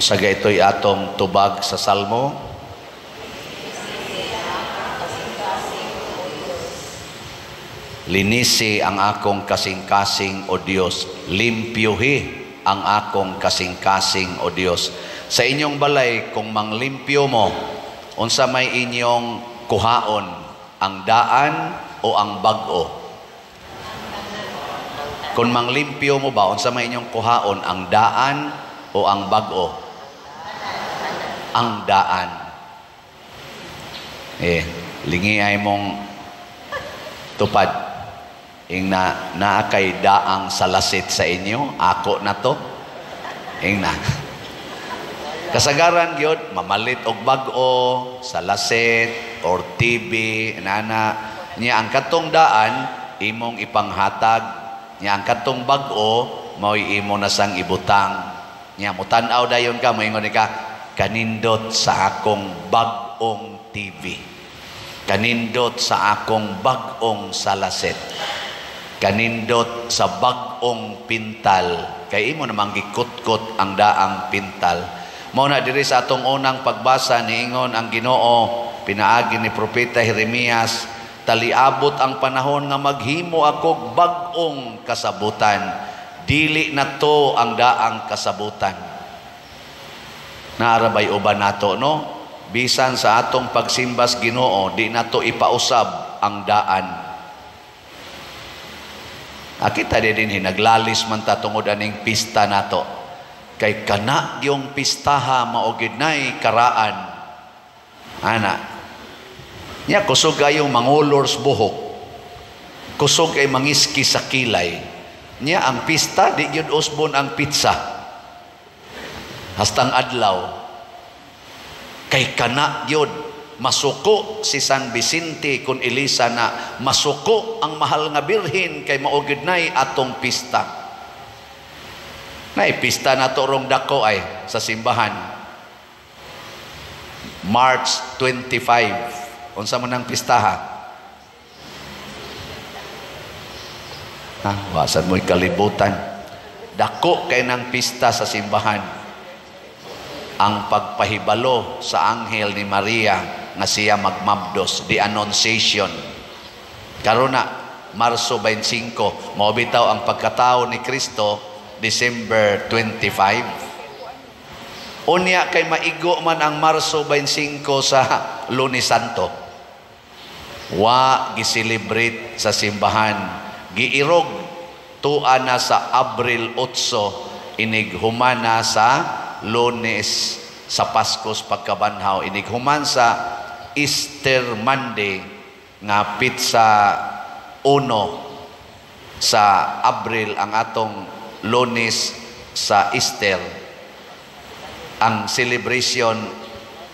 Sa ito'y atong tubag sa Salmo. Linisi ang akong kasing-kasing o Diyos. Limpyuhi ang akong kasing-kasing o Diyos. Sa inyong balay, kung manglimpyo mo, unsa may inyong kuhaon, ang daan o ang bag-o? Kung manglimpyo mo ba, unsa may inyong kuhaon, ang daan o ang bag-o? Ang daan. Lingi ay mong tupad. Ing naakay daang salasit sa inyo, ako na to. Ing na. Kasagaran gyud mamalit og bag-o, salasit or TV, nana niya ang katong daan imong ipanghatag, niya ang katong bag-o mao'y imo na sang ibutang. Niya mutan-aw dayon ka, moingon ka, kanindot sa akong bag-ong TV. Kanindot sa akong bag-ong salaset. Kanindot sa bag-ong pintal. Kay imo namang gikut-kut ang daang pintal. Mao na diri sa atong unang pagbasa niingon ang Ginoo pinaagi ni propeta Jeremias, taliabot ang panahon nga maghimo ako bag-ong kasabutan. Dili na to ang daang kasabutan. Naarabay uban nato, no? Bisan sa atong pagsimbas Ginoo, di nato ipausab ang daan. Akita din naglalis man ta tungod aning pista nato. Kay kana yung pistaha maugid nay karaan. Ana. Nya kusog kayong mangulors buhok. Kusog kay mangiski sa kilay. Nya ang pista di gyud usbon ang pizza. Hastang adlaw kay kana gyud masuko si San Vicente kun Elisa na masuko ang mahal nga birhen kay maugid nay atong pista. Nay pista nato rong dako ay sa simbahan. March 25. Unsa man ang pistaha? Wasan mo'y kalibutan. Dako kay nang pista sa simbahan. Ang pagpahibalo sa anghel ni Maria nga siya magmabdos, the Annunciation. Karon na Marso 25, mao bitaw ang pagkatao ni Kristo December 25. Unya kay maigo man ang Marso 25 sa Lunes Santo. Wa giselebrate sa simbahan. Giirog tuan na sa Abril 8, inighumana sa Lunes sa Paskos pagkabanhaw, inighuman sa Easter Monday nga pitsa 1 sa Abril ang atong Lunes sa Easter. Ang celebration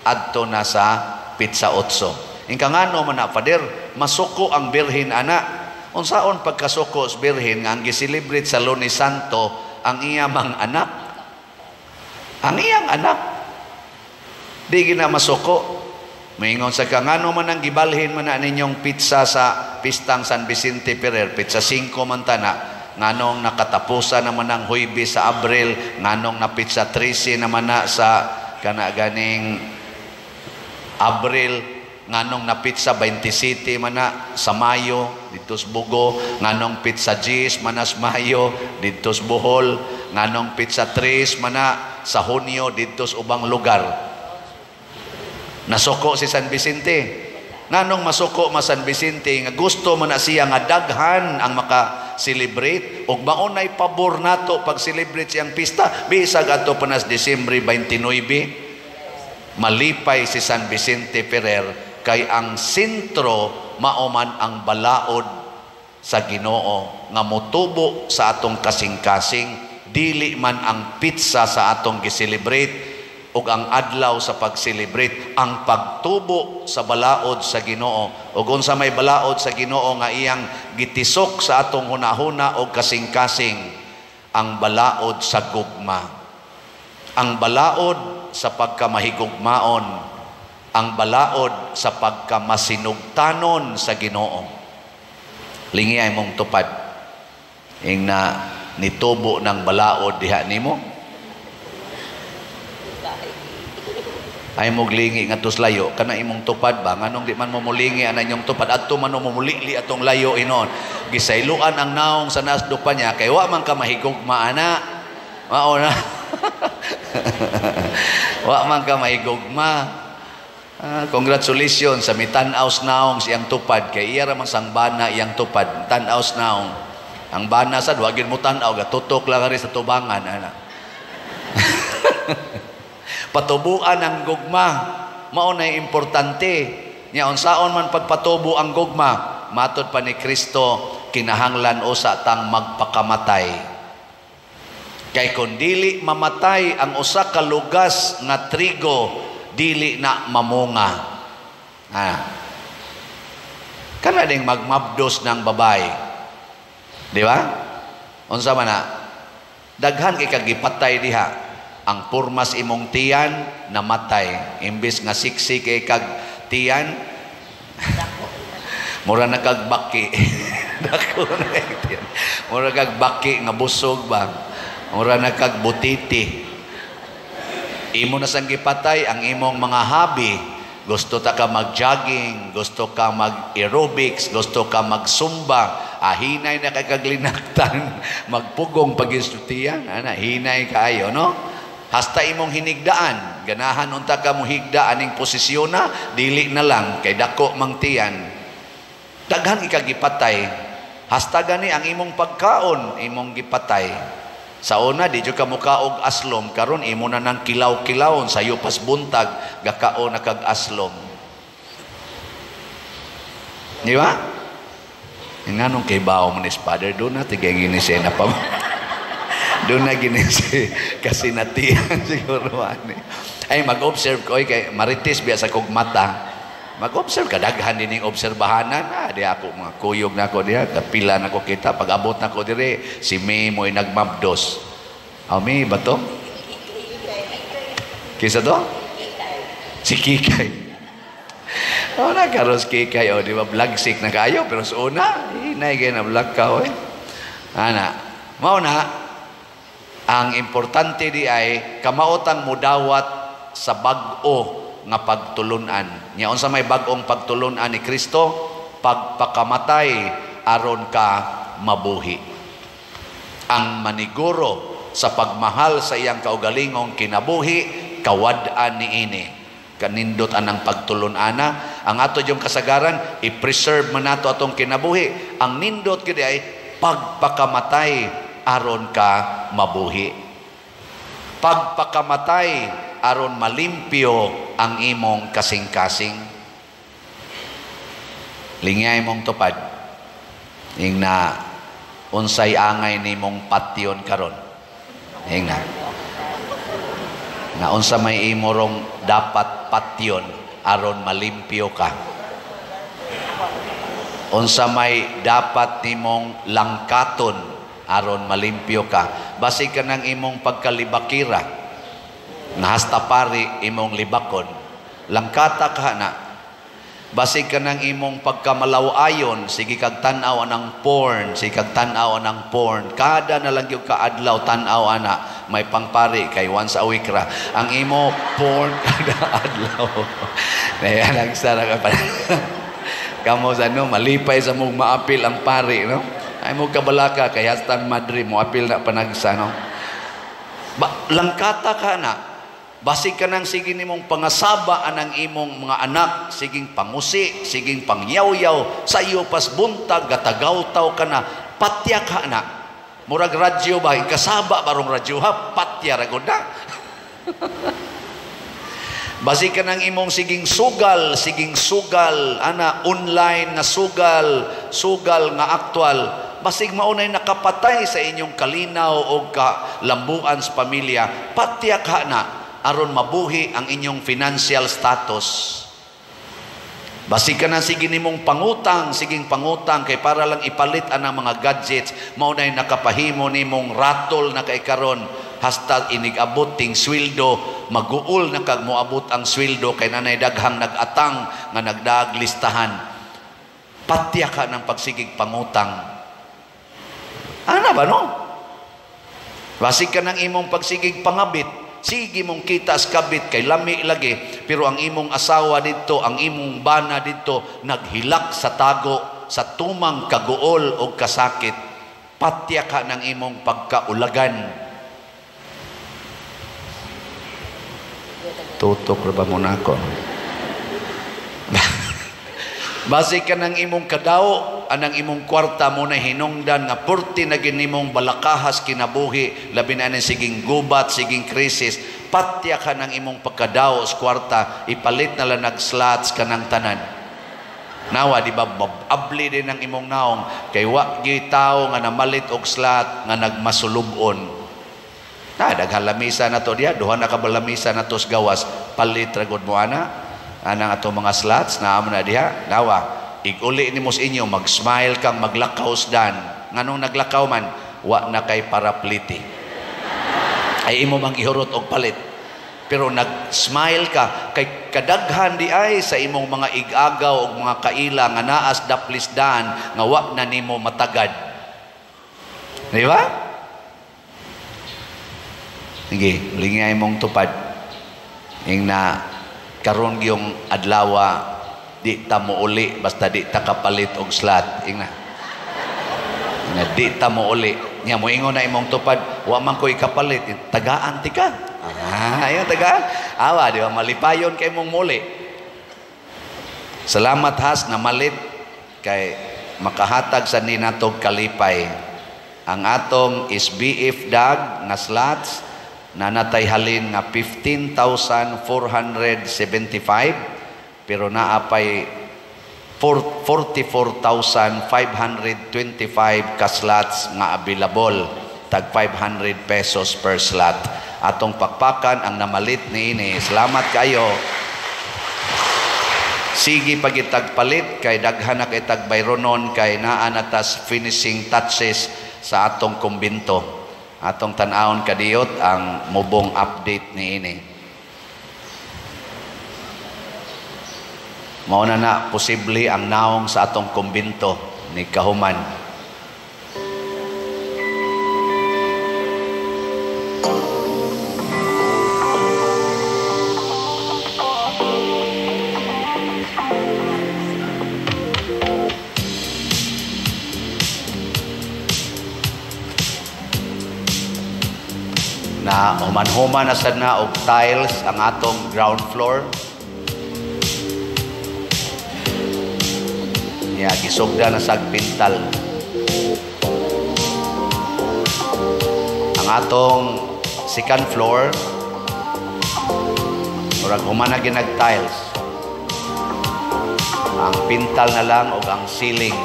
adto na sa pitsa 8. Ingkangano man na Pader, masuko ang birhen ana. Unsaon pagkasuko sa birhen nga ang gi-celebrate sa Lunes Santo ang iyang anak? Ang iyang anak di gina masuko. Maingon sa kangano man ang gibalhin man na ninyong pizza sa pistang San Vicente Ferrer, pizza 5 man tana, nganong nakatapusan naman ang Huwebes sa Abril, nganong na pizza 13 naman na sa kanaganing Abril, nganong na pizza 27 man na sa Mayo dito sa Bugo, nganong pizza 10 man na sa Mayo dito sa Bohol, nganong pizza 3 man na sa Hunyo dito sa ubang lugar. Nasuko si San Vicente. Nganong masuko ma San Vicente nga gusto man na siya nga daghan ang maka-celebrate ug maunay pabor nato pag-celebrate siyang pista bisag adto panas Disyembre 29. Malipay si San Vicente Ferrer kay ang sentro mauman ang balaod sa Ginoo nga motubo sa atong kasing-kasing. Dili man ang pizza sa atong gi-celebrate ug ang adlaw sa pag-celebrate ang pagtubo sa balaod sa Ginoo. Ug unsa may balaod sa Ginoo nga iyang gitisok sa atong hunahuna ug kasing-kasing, ang balaod sa gugma. Ang balaod sa pagkamahigugmaon, ang balaod sa pagkamasinugtanon sa Ginoo. Lingi ay mong tupad ing na nitubo ng balaod diha nimo. Ay mo glingi nga tos layo kana imong tupad ba nganong di man mo mulingi ana inyong tupad adto man mo mulili atong layo inon gisayluan ang naong sa nasdo pa niya kay wa man ka mahigugma ana mao na wa man ka mahigugma. Congratulations sa mitan-aws naong siyang tupad kay iya ra man sang bana iyang tupad tan-aws naong ang bana sad wa gyud mo tan-aw gatutok lang ri sa tubangan ana. Patubuan ang gugma mao na importante nya unsaon man pagpatubo ang gugma matud pa ni Kristo kinahanglan usa tang magpakamatay kay kun dili mamatay ang usa ka lugas nga trigo dili na mamunga kana ding magmabdos ng babae di ba unsa man na daghan kay kagipatay diha ang purmas imong tiyan namatay imbis nga siksi kay kag tiyan mura na kag baki dako na tiyan mura kag baki nga busog ba mura na kag butiti imo na sang gipatay ang imong mga hobby gusto ta ka mag-jogging gusto ka mag-aerobics gusto ka mag-zumba hinay na kay kaglinaktan magpugong pag-istutiyan ana hinay kaayo no. Hasta imong hinigdaan, ganahan unta ka mo higda aning posisyon na, dili na lang, kay dako mangtiyan. Daghan ikagipatay, hasta gani ang imong pagkaon, imong gipatay. Sa una, di ka mukaog aslom, karon imo na nang kilaw-kilawon, sayo pas buntag, gakaon na kag aslom. Di ba? Nganong kay bao mo ni Father, doon na tigay ginisena pa mo. Doon na ginisi kasi natiyan siguro ay mag-observe ko kay marites biya sa kog mata mag-observe kadaghan din yung obserbahanan di ako mga kuyog na ko diya kapila na ko kita pag abot na ko dire si May mo'y nagmabdos May ba to? Kisa to? Si Kikay nagkaroon si Kikay di ba blagsik na kayo pero sa una hinay kayo na blag ka mau na ang importante di ay kamaotang mudawat sa bag-o nga pagtulunan. Nya unsa may bag-ong pagtulunan ni Kristo? Pagpakamatay aron ka mabuhi. Ang maniguro sa pagmahal sa iyang kaugalingong kinabuhi kawad-an niini. Kanindot anang pagtulunana. Ang ato yung kasagaran i-preserve man nato atong kinabuhi. Ang nindot kidi ay pagpakamatay aron ka mabuhi. Pagpakamatay aron malimpyo ang imong kasing-kasing. Lingay mong tupad. Ing na unsay angay nimong patyon karon. Ing na unsa may imorong dapat patyon aron malimpyo ka. Unsa may dapat nimong langkaton aron malimpyo ka basig ka ng imong pagkalibakira nahasta pari imong libakon langkata ka na basig ka ng imong pagkamalaw-ayon sige kag tan-aw anang porn sige kag tan-aw anang porn kada na lang yung kaadlaw tan-aw ana may pangpari kay once a week ra ang imo porn kada adlaw na nagsara ka pa kamo sa no malipay sa mong maapil ang pari no ay mo kabalaka kay hastang madri mo apil na panagsa no langkata ka na basig ka nang sige nimong pangasaba anang imong mga anak siging pangusi siging pangyaw-yaw sa iyo pas buntag gatagaw-taw ka na patya ka na murag radyo ba kasaba barong radyo ha patya ra gud na basig ka nang imong siging sugal ana online na sugal nga aktual basig maunay nakapatay sa inyong kalinaw o kalambuan sa pamilya patyak na aron mabuhi ang inyong financial status. Basig ka na sige nimong pangutang kay para lang ipalit anang mga gadgets maunay nakapahimo nimong ratol na kay karon hasta inigabot ting sweldo maguol na kag moabot ang sweldo kay nanay daghang nagatang nga nagdaag listahan patya ka ng pagsigig pangutang. Ano ba no? Basig ka ng imong pagsigig pangabit Sige mong kita as kabit kay lami lagi, pero ang imong asawa dito, ang imong bana dito naghilak sa tago sa tumang kaguol o kasakit. Patya ka ng imong pagkaulagan. Tutok ra ba mo na ako? Base ka ng imong kadaw, anang imong kwarta mo na hinungdan nga purti na ginimong balakahas kinabuhi, labi na ng siging gubat, siging krisis, patya ka ng imong pagkadaw sa kwarta, ipalit na lang nag-slots ka ng tanan. Nawa, di ba, abli din ang imong naong, kay wa gyud tao nga namalit og slot nga nagmasulubon. Daghalamisa na to diya, duha na kabalamisa na to sa gawas, palit ragod mo ana. Anang ato mga slots na amo na diha, nawa iguli nimo sa inyo, mag-smile kang maglakaw dan. Nganong naglakaw man, wa na kay parapliti, ay imo mang ihurot og palit, pero nag-smile ka kay kadaghan di ay sa imong mga igagaw og mga kaila nga naas daplisdan nga wa na nimo matagad, di ba? Sige, lingay mong tupad ing na karon yung adlawa di ta mo uli basta di ta kapalit og slot. Ingna di ta mo uli nya mo ingon na imong tupad, wa man koy kapalit, tagaan ti ka. Ayo tagaan awa, di ba malipayon kay mong muli. Salamat has na malit kay makahatag sa ninatog kalipay ang atong SBF dag nga slots na natay halin nga 15,475, pero naapay 44,525 ka slots nga available, tag 500 pesos per slot. Atong pakpakan ang namalit niini. Salamat kayo. Sige pagitagpalit kay daghan na kay tagbayronon kay naa natas finishing touches sa atong kumbinto. Atong tan-awon kadiyot ang mubong update niini. Mao na posible ang naong sa atong kumbinto ni Kahuman. Na human-human na sad na og tiles ang atong ground floor. Niya gisugda na sag pintal. Ang atong second floor murag human na ginag tiles. Ang pintal na lang og ang ceiling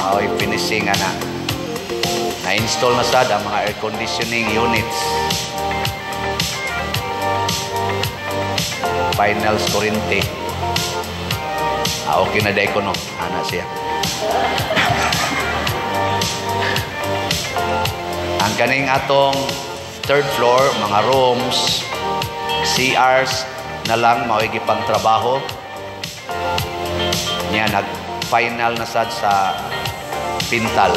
mao'y finishing ana. Na-install na sad ang mga air conditioning units. Finals kurente. Okay na day ko no. Ana siya. Ang kaning atong third floor, mga rooms, CRs na lang mawigi pang trabaho. Niya nag-final na sad sa pintal.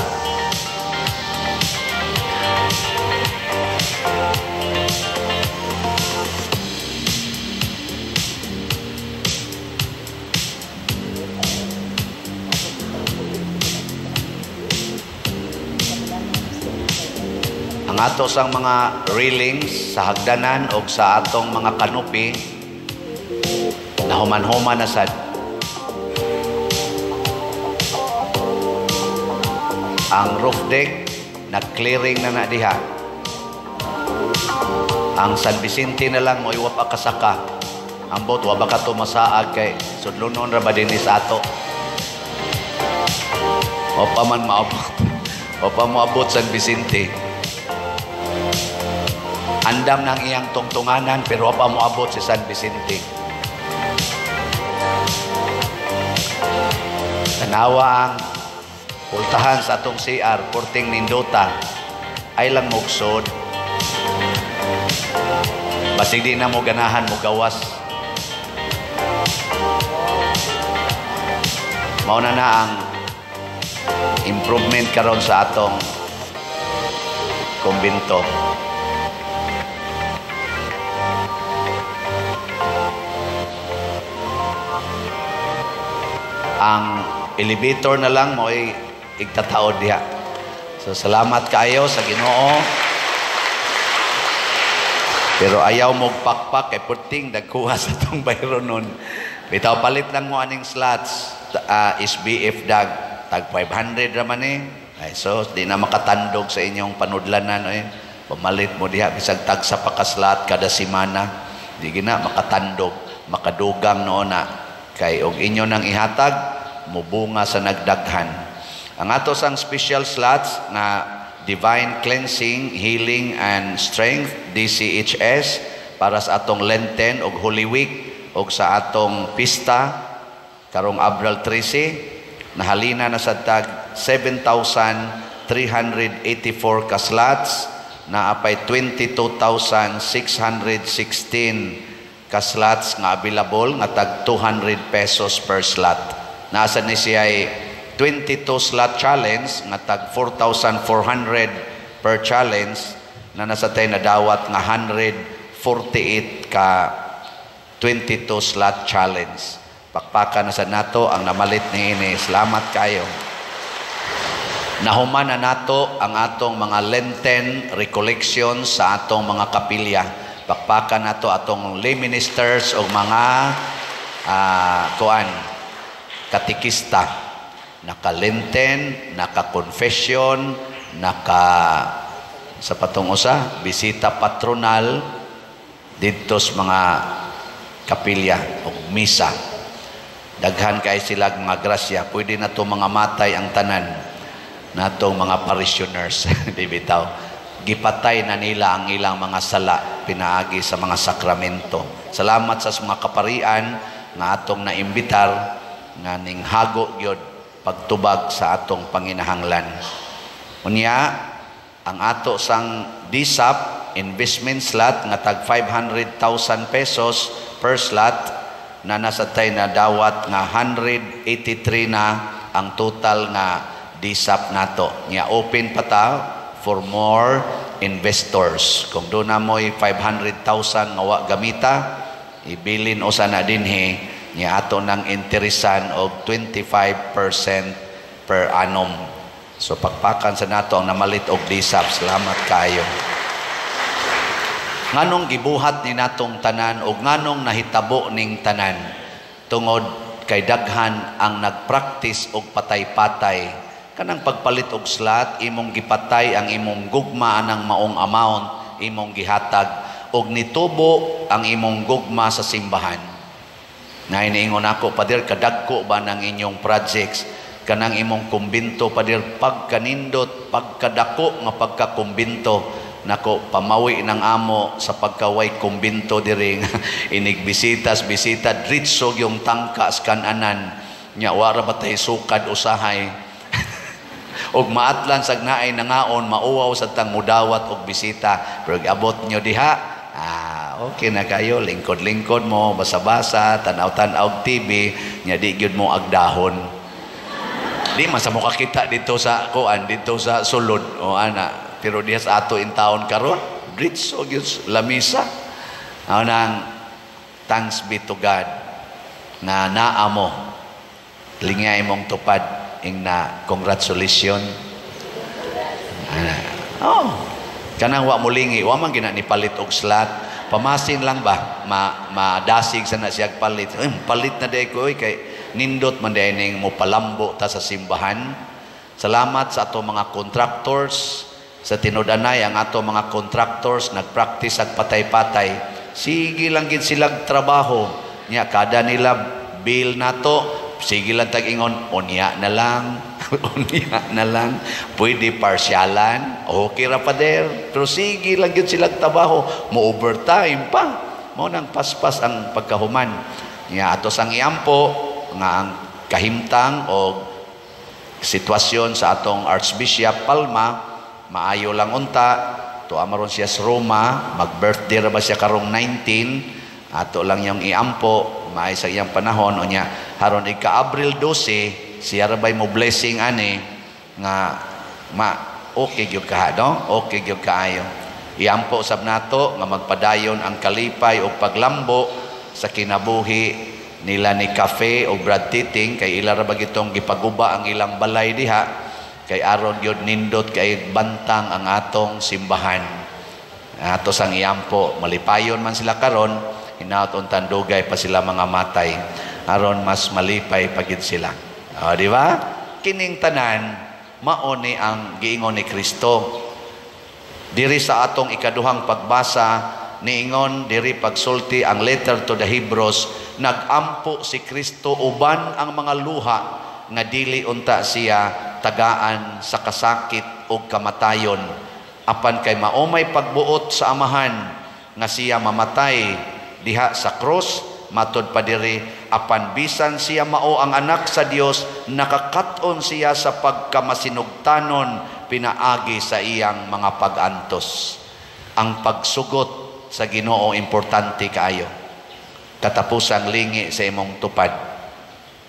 Ang ato sang mga railings sa hagdanan o sa atong mga kanopi na human-human na sad. Ang roof deck nag-clearing na diha. Ang San Vicente na lang mo iwapa kasaka. Ang bot wa ba ka tumasaag kay sudlunon ra ba dinhi sa ato. O pa man maabot. O pa moabot San Vicente. Andam ng iyang tungtunganan pero pa mo abot si San Vicente. Tanawa ang pultahan sa atong CR, porting nindota, ay lang mugsod. Basig di na mo ganahan mo gawas. Mauna na ang improvement karon sa atong kumbinto. Ang elevator na lang mo ay igtataod diha. So salamat kayo sa Ginoo. Pero ayaw mo pakpak kay puting dagkuha sa tong bayro nun. Bitaw palit lang mo aning slots. SBF tag 500 raman eh. Ay, so di na makatandog sa inyong panudlanan eh. Pamalit mo diha bisag tag sa pakaslat kada semana. Di gina makatandog, makadugang noon na kay og inyo nang ihatag mubunga sa nagdaghan. Ang ato sang special slots na Divine Cleansing, Healing and Strength, DCHS, para sa atong Lenten o Holy Week o sa atong pista, karong Abril 13, nahalina na sa tag 7,384 ka slots, na apay 22,616 ka slots nga available, nga tag 200 pesos per slot. Nasa ni siya ay 22 slot challenge nga tag 4,400 per challenge, na nasa tayo na dawat nga 148 ka 22 slot challenge. Pakpakan na sa nato ang namalit ni ini. Salamat kayo. Nahuman na nato ang atong mga Lenten recollection sa atong mga kapilya. Pakpakan nato atong lay ministers o mga katikista. Naka-Lenten, naka-confession, sa patong usa, bisita patronal dito sa mga kapilya o misa. Daghan kay sila mga grasya. Pwede na to mga matay ang tanan natong mga parishioners. Di bitaw. Gipatay na nila ang ilang mga sala pinaagi sa mga sakramento. Salamat sa mga kaparian nga atong naimbitar nga ning hago gyud pagtubag sa atong panginahanglan. Unya, ang ato sang DSAP investment slot nga tag 500,000 pesos per slot, na nasa tay na dawat nga 183 na ang total nga DSAP nato. Nya open pa ta for more investors. Kung doon na mo'y 500,000 nga wa gamita, ibilin o sana dinhi, nya ato nang interesan og 25% per annum. So pakpakan sa nato ang namalit og DSAP. Salamat kayo. Nganong gibuhat ni natong tanan o nganong nahitabo ning tanan tungod kay daghan ang nagpractice og patay-patay. Kanang pagpalit og slot, imong gipatay ang imong gugma anang maong amount, imong gihatag og nitubo ang imong gugma sa simbahan. Nga iniingon ako, padir kadagko ba ng inyong projects, kanang imong kumbinto, padir pagkanindot, pagkadako nga pagkakumbinto, nako pamawi ng amo sa pagkaway kumbinto diri inigbisitas dritsog yung tangkas kananan nya wara batay sukad usahay og maatlan sag naay nangaon mauwaw sa tang mudawat og bisita, pero abot nyo diha okay na kayo, lingkod-lingkod mo, basa-basa, tanaw-tanaw TV, nya di gyud mo agdahon. Di man sa mo kakita dito sa kuan, dito sa sulod o ana. Pero diha sa ato in town karon, dritso gyud lamisa. Nang thanks be to God na naamo lingay mong tupad ing na congratulations. Kanang wa mulingi, wa man gina ni palit og slot. Pamasin lang ba madasig sa na siya palit. Palit na day ko kay nindot man day ning mo palambo ta sa simbahan. Salamat sa ato mga contractors sa tinud-anay, ang ato mga contractors nagpractice ag patay-patay. Sige lang gid silang trabaho. Nya kada nila bill nato, sige lang tag-ingon, unya na lang. Unya na lang. Pwede parsyalan. Okay ra pa der. Pero sige lang yun silang trabaho. Mo-overtime pa. Mo nang paspas ang pagkahuman. Nya ato sang iampo nga ang kahimtang o sitwasyon sa atong Archbishop Palma, maayo lang unta. To amaron siya sa Roma. Mag-birthday ra ba siya karong 19. Ato lang yung iampo. Maay sa iyang panahon. O nya, haron ika-Abril 12, siya rabay mo blessing ani nga okay gyud ka no? Okay gyud kaayo. Iampo sab nato nga magpadayon ang kalipay o paglambo sa kinabuhi nila ni Cafe o Brad Titing kay ila ra bagitong gipaguba ang ilang balay diha kay aron yun nindot kay bantang ang atong simbahan. Ato sang iyampo malipayon man sila karon, hinaot untan dugay pa sila mga matay aron mas malipay pagid sila. O di ba? Kining tanan mao ni ang giingon ni Kristo. Diri sa atong ikaduhang pagbasa niingon diri pagsulti ang letter to the Hebrews, nagampo si Kristo uban ang mga luha nga dili unta siya tagaan sa kasakit o kamatayon, apan kay maumay pagbuot sa amahan nga siya mamatay diha sa cross, matud pa diri apan bisan siya mao ang anak sa Dios, nakakaton siya sa pagkamasinugtanon pinaagi sa iyang mga pag-antos. Ang pagsugot sa Ginoo importante kaayo. Katapusang lingi sa imong tupad.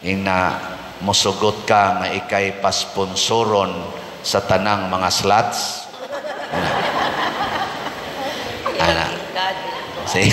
Ina mosugot ka nga ikay pasponsoron sa tanang mga slots. Ana. Say